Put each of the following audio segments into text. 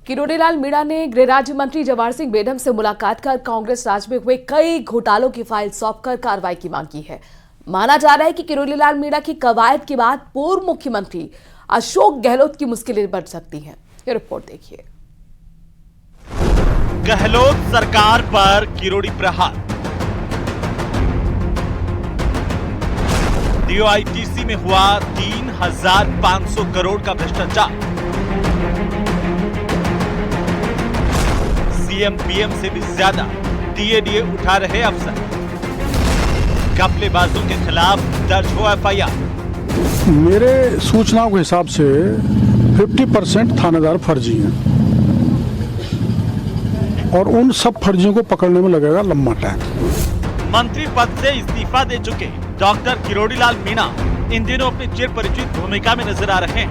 किरोड़ीलाल मीणा ने गृह राज्य मंत्री जवाहर सिंह बेढम से मुलाकात कर कांग्रेस राज में हुए कई घोटालों की फाइल सौंपकर कार्रवाई की मांग की है। माना जा रहा है कि किरोड़ीलाल मीणा की कवायद के बाद पूर्व मुख्यमंत्री अशोक गहलोत की मुश्किलें बढ़ सकती हैं। ये रिपोर्ट देखिए। गहलोत सरकार पर किरोड़ी प्रहार। डीओआईटीसी में हुआ 3,500 करोड़ का भ्रष्टाचार। सीएम पीएम से भी ज्यादा डीए उठा रहे अफसर। घपलेबाजों के खिलाफ दर्ज हो एफआईआर। मेरे सूचनाओं के हिसाब से 50% थानेदार फर्जी हैं और उन सब फर्जियों को पकड़ने में लगेगा लंबा टाइम। मंत्री पद से इस्तीफा दे चुके डॉक्टर किरोड़ीलाल मीणा इन दिनों अपनी चिर परिचित भूमिका में नजर आ रहे हैं।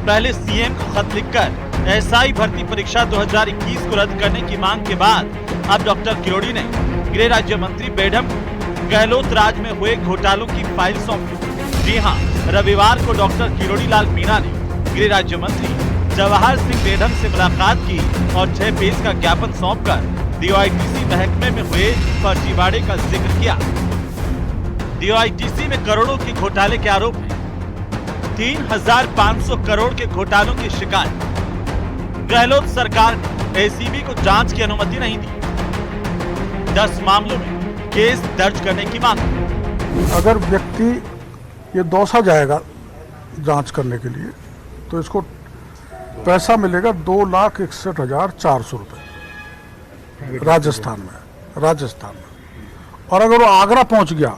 पहले सीएम को खत लिखकर एसआई भर्ती परीक्षा 2021 को रद्द करने की मांग के बाद अब डॉक्टर किरोड़ी ने गृह राज्य मंत्री बेढम गहलोत राज में हुए घोटालों की फाइल सौंपी। जी हां, रविवार को डॉक्टर किरोड़ीलाल मीणा ने गृह राज्य मंत्री जवाहर सिंह बेढम से मुलाकात की और 6 पेज का ज्ञापन सौंपकर डीओआईटीसी महकमे में हुए फर्जीवाड़े का जिक्र किया। डीओआईटीसी में करोड़ों के घोटाले के आरोप हैं। 3,500 करोड़ के घोटालों की शिकायत। गहलोत सरकार ने एसीबी को जांच की अनुमति नहीं दी। 10 मामलों में केस दर्ज करने की मांग। अगर व्यक्ति ये दौसा जाएगा जांच करने के लिए तो इसको पैसा मिलेगा 2,61,400 रुपए राजस्थान में। और अगर वो आगरा पहुंच गया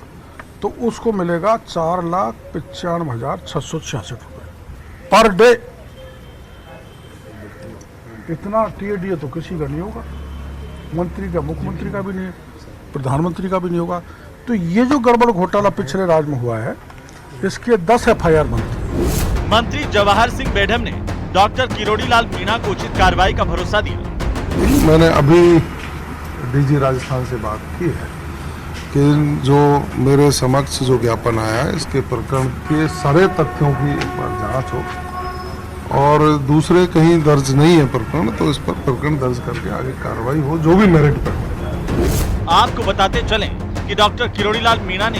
तो उसको मिलेगा 4,95,666 रुपए पर डे। इतना टीएडीए तो किसी का नहीं होगा, मंत्री का, मुख्यमंत्री का भी नहीं, प्रधानमंत्री का भी नहीं होगा। तो ये जो गड़बड़ घोटाला पिछले राज में हुआ है, इसके 10 एफआईआर बनती। मंत्री जवाहर सिंह बेढम ने डॉक्टर किरोड़ीलाल मीणा को उचित कार्रवाई का भरोसा दिया। मैंने अभी डीजी राजस्थान से बात की है कि जो मेरे समक्ष जो ज्ञापन आया है, इसके प्रकरण के सारे तथ्यों की एक बार जांच हो और दूसरे कहीं दर्ज नहीं है प्रकरण, तो इस पर प्रकरण दर्ज करके आगे कार्रवाई हो, जो भी मेरिट पर। आपको बताते चलें कि डॉक्टर किरोड़ीलाल मीणा ने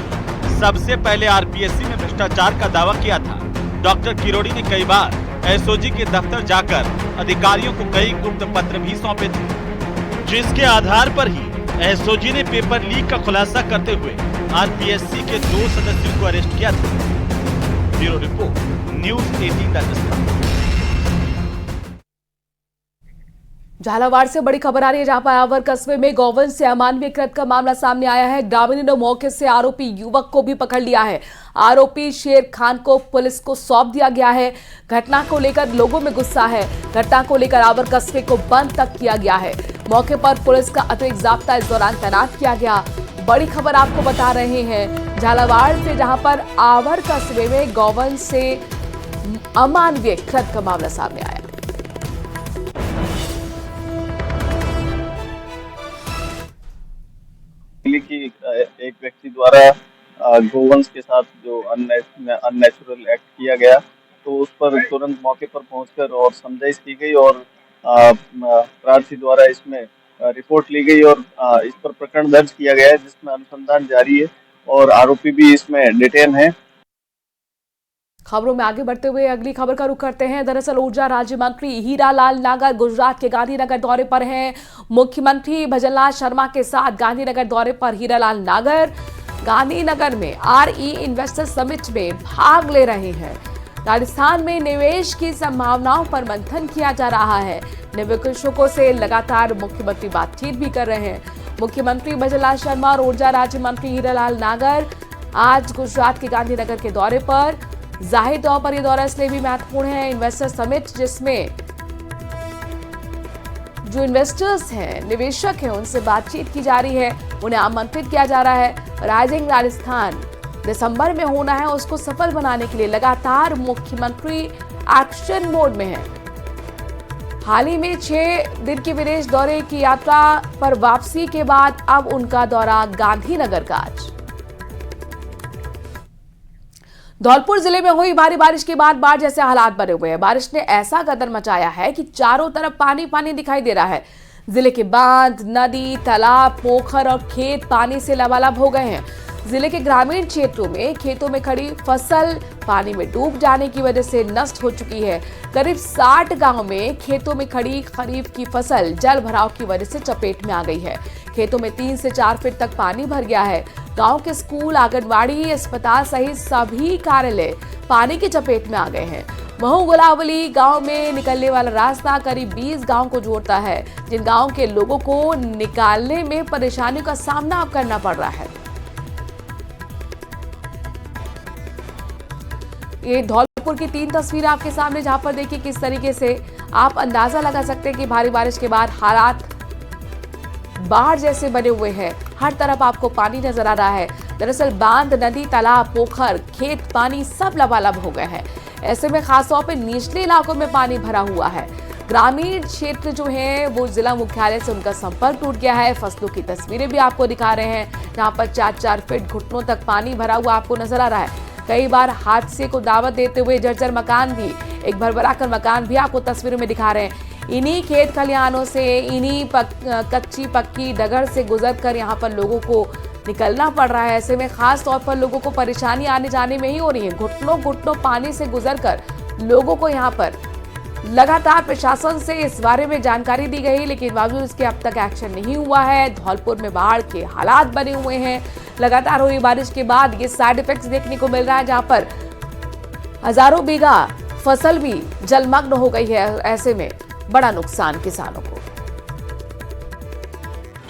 सबसे पहले आरपीएससी में भ्रष्टाचार का दावा किया था। डॉक्टर किरोड़ी ने कई बार एसओजी के दफ्तर जाकर अधिकारियों को कई गुप्त पत्र भी सौंपे थे, जिसके आधार पर ही एसओजी ने पेपर लीक का खुलासा करते हुए आरपीएससी के 2 सदस्यों को अरेस्ट किया था। Bureau report, news 18 Rajasthan. Jhalawar से बड़ी खबर आ रही है, जहां पर आवर कस्बे में गौवंश से अमानवीय कृत्य का मामला सामने आया है। ग्रामीणों ने मौके से आरोपी युवक को भी पकड़ लिया है। आरोपी शेर खान को पुलिस को सौंप दिया गया है। घटना को लेकर लोगों में गुस्सा है। घटना को लेकर आवर कस्बे को बंद तक किया गया है। मौके पर पुलिस का अतिरिक्त जाब्ता इस दौरान तैनात किया गया। बड़ी खबर आपको बता रहे हैं झालावाड़ से, जहां पर आवर कस्बे में गौवंश से अमानवीय कृत्य का मामला सामने आया। कि एक व्यक्ति द्वारा गोवंश के साथ जो अननेचुरल एक्ट किया गया, तो उस पर तुरंत मौके पर पहुंचकर और समझाइश की गई और प्रार्थी द्वारा इसमें रिपोर्ट ली गई और इस पर प्रकरण दर्ज किया गया है, जिसमें अनुसंधान जारी है और आरोपी भी इसमें डिटेन है। खबरों में आगे बढ़ते हुए अगली खबर का रुख करते हैं। दरअसल ऊर्जा राज्य मंत्री हीरालाल नागर गुजरात के गांधीनगर दौरे पर हैं। मुख्यमंत्री भजनलाल शर्मा के साथ गांधीनगर दौरे पर हीरालाल नागर गांधीनगर में आरई इन्वेस्टर समिट में भाग ले रहे हैं। राजस्थान में निवेश की संभावनाओं पर मंथन किया जा रहा है। निवेशकों से लगातार मुख्यमंत्री बातचीत भी कर रहे हैं। मुख्यमंत्री भजनलाल शर्मा और ऊर्जा राज्य मंत्री हीरालाल नागर आज गुजरात के गांधीनगर के दौरे पर। जाहिर तौर पर यह दौरा इसलिए भी महत्वपूर्ण है, इन्वेस्टर समिट जिसमें जो इन्वेस्टर्स हैं, निवेशक हैं, उनसे बातचीत की जा रही है, उन्हें आमंत्रित किया जा रहा है। राइजिंग राजस्थान दिसंबर में होना है, उसको सफल बनाने के लिए लगातार मुख्यमंत्री एक्शन मोड में है। हाल ही में 6 दिन के विदेश दौरे की यात्रा पर वापसी के बाद अब उनका दौरा गांधीनगर का आज। धौलपुर जिले में हुई भारी बारिश के बाद बाढ़ जैसे हालात बने हुए हैं। बारिश ने ऐसा गदर मचाया है कि चारों तरफ पानी पानी दिखाई दे रहा है। जिले के बांध, नदी, तालाब, पोखर और खेत पानी से लबालब हो गए हैं। जिले के ग्रामीण क्षेत्रों में खेतों में खड़ी फसल पानी में डूब जाने की वजह से नष्ट हो चुकी है। करीब 60 गांव में खेतों में खड़ी खरीफ की फसल जल भराव की वजह से चपेट में आ गई है। खेतों में 3 से 4 फीट तक पानी भर गया है। गांव के स्कूल, आंगनबाड़ी, अस्पताल सहित सभी कार्यालय पानी की चपेट में आ गए हैं। महू गुलावली गांव में निकलने वाला रास्ता करीब 20 गांव को जोड़ता है, जिन गांव के लोगों को निकालने में परेशानियों का सामना अब करना पड़ रहा है। ये धौलपुर की 3 तस्वीरें आपके सामने, जहां पर देखिए किस तरीके से आप अंदाजा लगा सकते हैं कि भारी बारिश के बाद हालात बाढ़ जैसे बने हुए हैं। हर तरफ आपको पानी नजर आ रहा है। दरअसल बांध, नदी, तालाब, पोखर, खेत पानी सब लबालब हो गए हैं। ऐसे में खासतौर पर निचले इलाकों में पानी भरा हुआ है। ग्रामीण क्षेत्र जो है वो जिला मुख्यालय से उनका संपर्क टूट गया है। फसलों की तस्वीरें भी आपको दिखा रहे हैं, जहां पर 4-4 फीट घुटनों तक पानी भरा हुआ आपको नजर आ रहा है। कई बार हादसे को दावत देते हुए जर्जर मकान भी, एक भरभरा कर मकान भी आपको तस्वीरों में दिखा रहे हैं। इन्हीं खेत खलिहानों से, इन्हीं कच्ची पक्की डगर से गुजरकर यहाँ पर लोगों को निकलना पड़ रहा है। ऐसे में खास तौर पर लोगों को परेशानी आने जाने में ही हो रही है। घुटनों घुटनों पानी से गुजरकर लोगों को यहाँ पर लगातार प्रशासन से इस बारे में जानकारी दी गई, लेकिन बावजूद इसके अब तक एक्शन नहीं हुआ है। धौलपुर में बाढ़ के हालात बने हुए हैं। लगातार हुई बारिश के बाद ये साइड इफेक्ट्स देखने को मिल रहा है, जहां पर हजारों बीघा फसल भी जलमग्न हो गई है। ऐसे में बड़ा नुकसान किसानों को।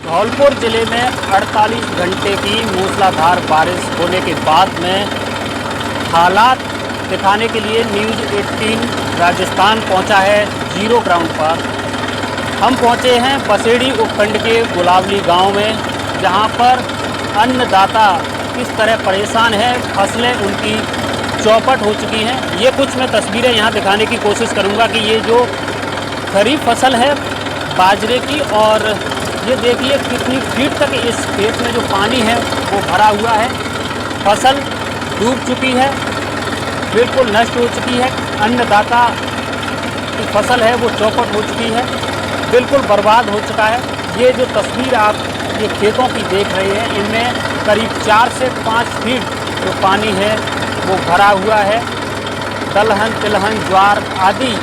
धौलपुर जिले में 48 घंटे की मूसलाधार बारिश होने के बाद में हालात दिखाने के लिए न्यूज़ 18 राजस्थान पहुंचा है जीरो ग्राउंड पर। हम पहुंचे हैं बसेड़ी उपखंड के गुलावली गांव में, जहां पर अन्नदाता किस तरह परेशान है, फसलें उनकी चौपट हो चुकी हैं। ये कुछ मैं तस्वीरें यहाँ दिखाने की कोशिश करूँगा कि ये जो खरीफ फसल है बाजरे की, और ये देखिए कितनी फीट तक इस खेत में जो पानी है वो भरा हुआ है। फसल डूब चुकी है, बिल्कुल नष्ट हो चुकी है। अन्नदाता की फसल है वो चौपट हो चुकी है, बिल्कुल बर्बाद हो चुका है। ये जो तस्वीर आप ये खेतों की देख रहे हैं, इनमें करीब 4 से 5 फीट जो पानी है वो भरा हुआ है। दलहन, तिलहन, ज्वार आदि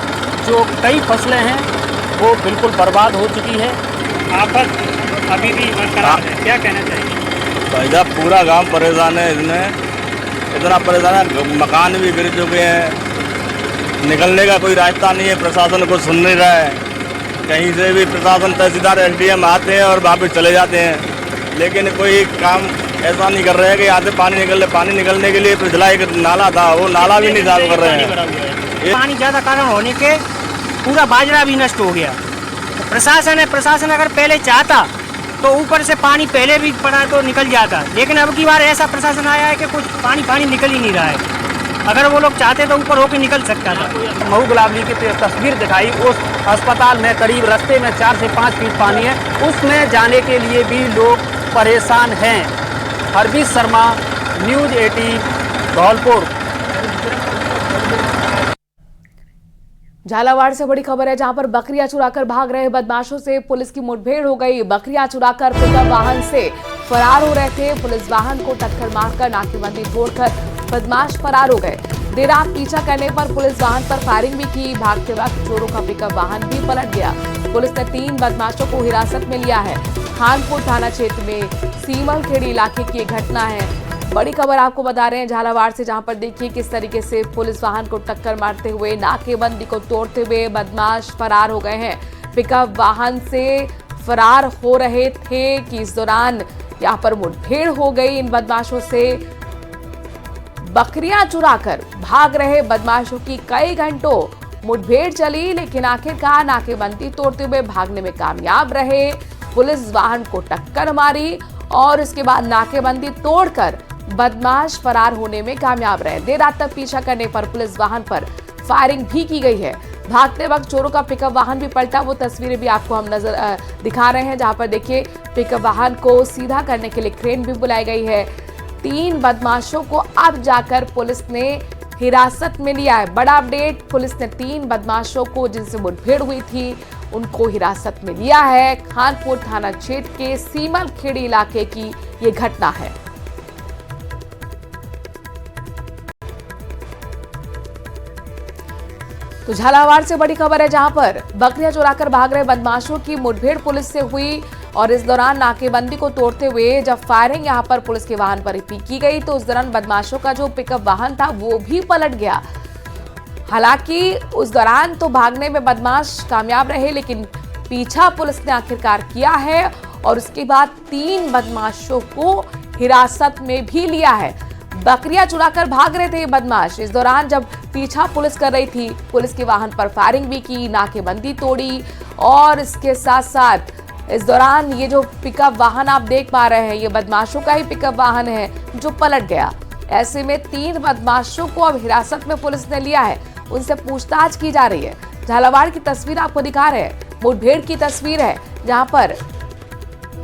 जो कई फसलें हैं वो बिल्कुल बर्बाद हो चुकी है। आफत अभी भी बरकरार है, क्या कहना चाहिए? भाई साहब पूरा गांव परेशान है, इसमें इतना परेशान है, मकान भी गिर चुके हैं। निकलने का कोई रास्ता नहीं है, प्रशासन को सुन नहीं रहा है। कहीं से भी प्रशासन, तहसीलदार, एसडीएम आते हैं और वापस चले जाते हैं, लेकिन कोई काम ऐसा नहीं कर रहे हैं कि यहाँ से पानी निकल। पानी निकलने के लिए पिछला एक नाला था, वो नाला भी नहीं साफ कर रहे हैं। पानी ज़्यादा कारण होने के पूरा बाजरा भी नष्ट हो गया। प्रशासन है, प्रशासन अगर पहले चाहता तो ऊपर से पानी पहले भी पड़ा तो निकल जाता, लेकिन अब की बार ऐसा प्रशासन आया है कि कुछ पानी निकल ही नहीं रहा है। अगर वो लोग चाहते तो ऊपर होकर निकल सकता था। महू गुलावली की तस्वीर दिखाई, उस अस्पताल में करीब रास्ते में 4 से 5 फीट पानी है, उसमें जाने के लिए भी लोग परेशान हैं। हरबीर शर्मा, न्यूज़ 18 धौलपुर। झालावाड़ से बड़ी खबर है, जहां पर बकरियां चुराकर भाग रहे बदमाशों से पुलिस की मुठभेड़ हो गई। बकरियां चुराकर पिकअप वाहन से फरार हो रहे थे। पुलिस वाहन को टक्कर मारकर नाकेबंदी तोड़कर बदमाश फरार हो गए। देर रात पीछा करने पर पुलिस वाहन पर फायरिंग भी की। भागते वक्त चोरों का पिकअप वाहन भी पलट गया। पुलिस ने 3 बदमाशों को हिरासत में लिया है। खानपुर थाना क्षेत्र में सीमलखेड़ी इलाके की घटना है। बड़ी खबर आपको बता रहे हैं झालावाड़ से, जहां पर देखिए किस तरीके से पुलिस वाहन को टक्कर मारते हुए, नाकेबंदी को तोड़ते हुए बदमाश फरार हो गए हैं। पिकअप वाहन से फरार हो रहे थे कि इस दौरान यहां पर मुठभेड़ हो गई इन बदमाशों से। बकरियां चुराकर भाग रहे बदमाशों की कई घंटों मुठभेड़ चली, लेकिन आखिरकार नाकेबंदी तोड़ते हुए भागने में कामयाब रहे। पुलिस वाहन को टक्कर मारी और इसके बाद नाकेबंदी तोड़कर बदमाश फरार होने में कामयाब रहे। देर रात तक पीछा करने पर पुलिस वाहन पर फायरिंग भी की गई है। भागते वक्त चोरों का पिकअप वाहन भी पलटा। वो तस्वीरें भी आपको हम दिखा रहे हैं, जहां पर देखिए पिकअप वाहन को सीधा करने के लिए क्रेन भी बुलाई गई है। 3 बदमाशों को अब जाकर पुलिस ने हिरासत में लिया है। बड़ा अपडेट, पुलिस ने 3 बदमाशों को जिनसे मुठभेड़ हुई थी उनको हिरासत में लिया है। खानपुर थाना क्षेत्र के सीमल खेड़ी इलाके की ये घटना है। तो झालावाड़ से बड़ी खबर है, जहां पर बकरियां चुराकर भाग रहे बदमाशों की मुठभेड़ पुलिस से हुई और इस दौरान नाकेबंदी को तोड़ते हुए जब फायरिंग यहां पर पुलिस के वाहन पर की गई तो उस दौरान बदमाशों का जो पिकअप वाहन था वो भी पलट गया। हालांकि उस दौरान तो भागने में बदमाश कामयाब रहे, लेकिन पीछा पुलिस ने आखिरकार किया है और उसके बाद 3 बदमाशों को हिरासत में भी लिया है। बकरियां चुराकर भाग रहे थे ये बदमाश। इस दौरान जब पीछा पुलिस कर रही थी, पुलिस के वाहन पर फायरिंग भी की, नाकेबंदी तोड़ी और इसके साथ साथ इस दौरान ये जो पिकअप वाहन आप देख पा रहे हैं, ये बदमाशों का ही पिकअप वाहन है जो पलट गया। ऐसे में 3 बदमाशों को अब हिरासत में पुलिस ने लिया है, उनसे पूछताछ की जा रही है। झालावाड़ की तस्वीर आपको दिखा रहे हैं, मुठभेड़ की तस्वीर है, जहां पर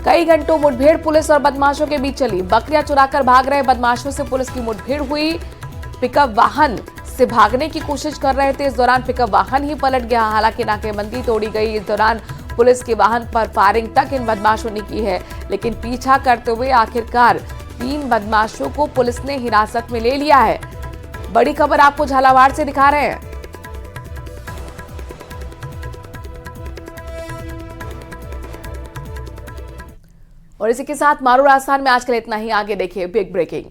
कई घंटों मुठभेड़ पुलिस और बदमाशों के बीच चली। बकरियां चुराकर भाग रहे बदमाशों से पुलिस की मुठभेड़ हुई। पिकअप वाहन से भागने की कोशिश कर रहे थे, इस दौरान पिकअप वाहन ही पलट गया। हालांकि नाकेबंदी तोड़ी गई। इस दौरान पुलिस के वाहन पर फायरिंग तक इन बदमाशों ने की है, लेकिन पीछा करते हुए आखिरकार 3 बदमाशों को पुलिस ने हिरासत में ले लिया है। बड़ी खबर आपको झालावाड़ से दिखा रहे हैं। और इसी के साथ मारू राजस्थान में आज के लिए इतना ही। आगे देखिए बिग ब्रेकिंग।